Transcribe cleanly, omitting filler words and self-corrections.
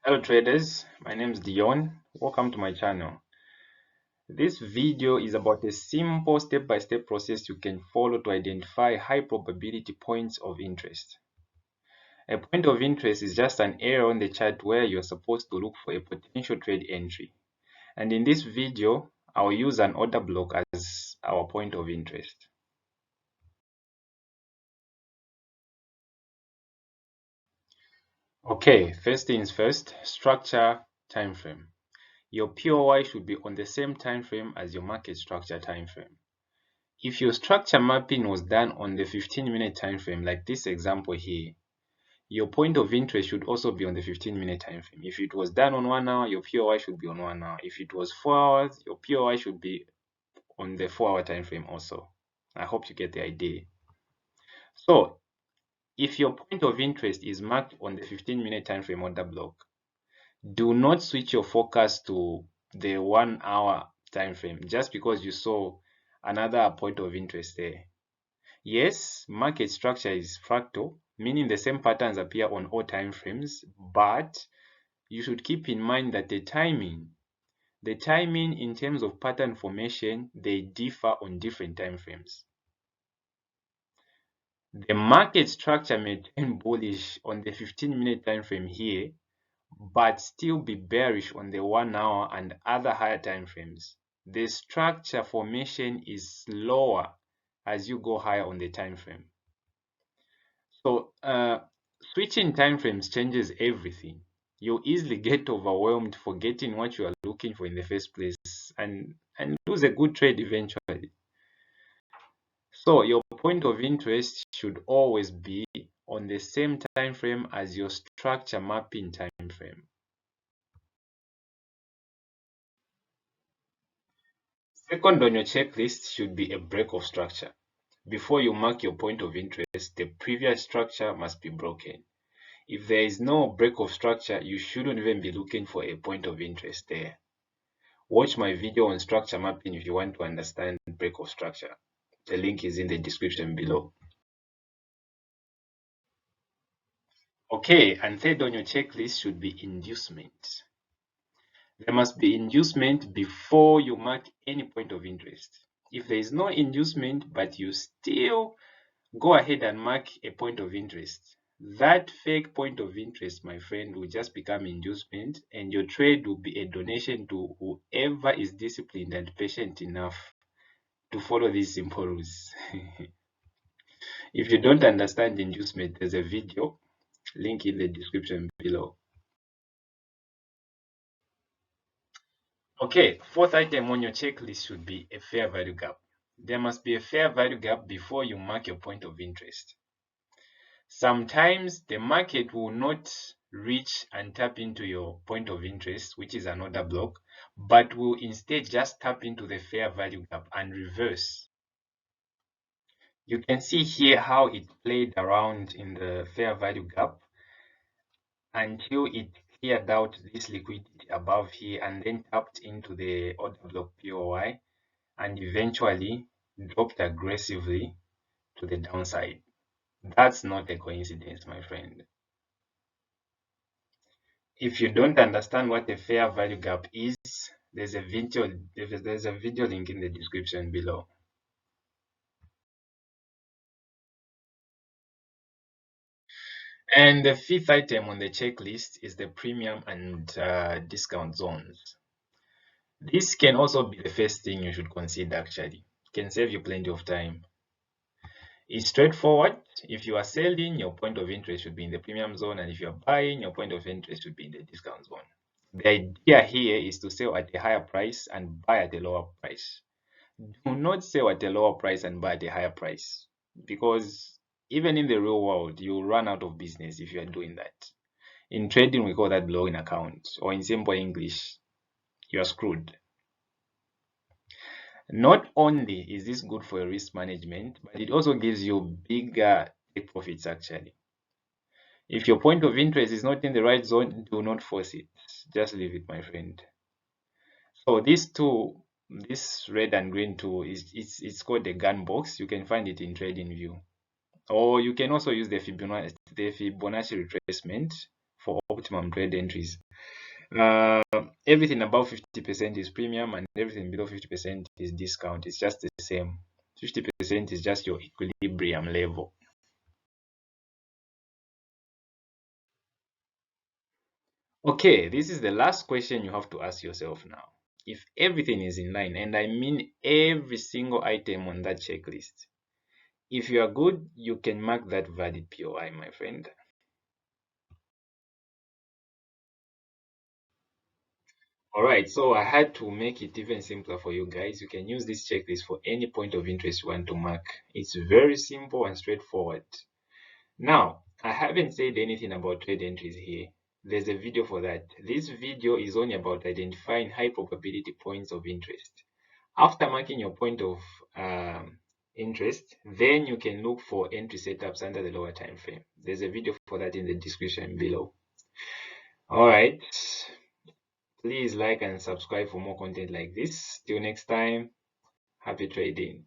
Hello traders, my name is Dion. Welcome to my channel. This video is about a simple step-by-step process you can follow to identify high probability points of interest. A point of interest is just an area on the chart where you're supposed to look for a potential trade entry. And in this video, I'll use an order block as our point of interest. Okay, first things first, structure time frame. Your POI should be on the same time frame as your market structure time frame. If your structure mapping was done on the 15-minute time frame, like this example here, your point of interest should also be on the 15-minute time frame. If it was done on 1 hour, your POI should be on 1 hour. If it was 4 hours, your POI should be on the 4-hour time frame also. I hope you get the idea. So, if your point of interest is marked on the 15-minute time frame order block, do not switch your focus to the 1 hour time frame just because you saw another point of interest there. Yes, market structure is fractal, meaning the same patterns appear on all time frames, but you should keep in mind that the timing in terms of pattern formation, they differ on different time frames. The market structure may turn bullish on the 15-minute time frame here, but still be bearish on the 1 hour and other higher time frames. The structure formation is slower as you go higher on the time frame. So switching time frames changes everything. You'll easily get overwhelmed forgetting what you are looking for in the first place and lose a good trade eventually. So your point of interest should always be on the same time frame as your structure mapping time frame. Second on your checklist should be a break of structure. Before you mark your point of interest, the previous structure must be broken. If there is no break of structure, you shouldn't even be looking for a point of interest there. Watch my video on structure mapping if you want to understand break of structure. The link is in the description below. Okay, and third on your checklist should be inducement. There must be inducement before you mark any point of interest. If there is no inducement, but you still go ahead and mark a point of interest, that fake point of interest, my friend, will just become inducement, and your trade will be a donation to whoever is disciplined and patient enough to follow these simple rules. If you don't understand inducement, there's a video, link in the description below. Okay, fourth item on your checklist should be a fair value gap. There must be a fair value gap before you mark your point of interest. Sometimes the market will not reach and tap into your point of interest, which is an order block, but will instead just tap into the fair value gap and reverse. You can see here how it played around in the fair value gap until it cleared out this liquidity above here and then tapped into the order block POI and eventually dropped aggressively to the downside. That's not a coincidence, my friend. If you don't understand what a fair value gap is, there's a video link in the description below. And the fifth item on the checklist is the premium and discount zones. This can also be the first thing you should consider actually. It can save you plenty of time. It's straightforward. If you are selling, your point of interest should be in the premium zone, and if you're buying, your point of interest should be in the discount zone. The idea here is to sell at a higher price and buy at a lower price. Do not sell at a lower price and buy at a higher price, because even in the real world, you'll run out of business if you are doing that. In trading, we call that blowing account, or in simple English, you are screwed. Not only is this good for your risk management, but it also gives you bigger take profits actually. If your point of interest is not in the right zone, do not force it. Just leave it, my friend. So this tool, this red and green tool, it's called the gun box. You can find it in TradingView. Or you can also use the Fibonacci retracement for optimum trade entries. Everything above 50% is premium and everything below 50% is discount. It's just the same. 50% is just your equilibrium level. Okay, this is the last question you have to ask yourself now. If everything is in line, and I mean every single item on that checklist, if you are good, you can mark that valid POI, my friend. Alright, so I had to make it even simpler for you guys. You can use this checklist for any point of interest you want to mark. It's very simple and straightforward. Now, I haven't said anything about trade entries here. There's a video for that. This video is only about identifying high probability points of interest. After marking your point of interest, then you can look for entry setups under the lower time frame. There's a video for that in the description below. Alright, please like and subscribe for more content like this. Till next time, happy trading.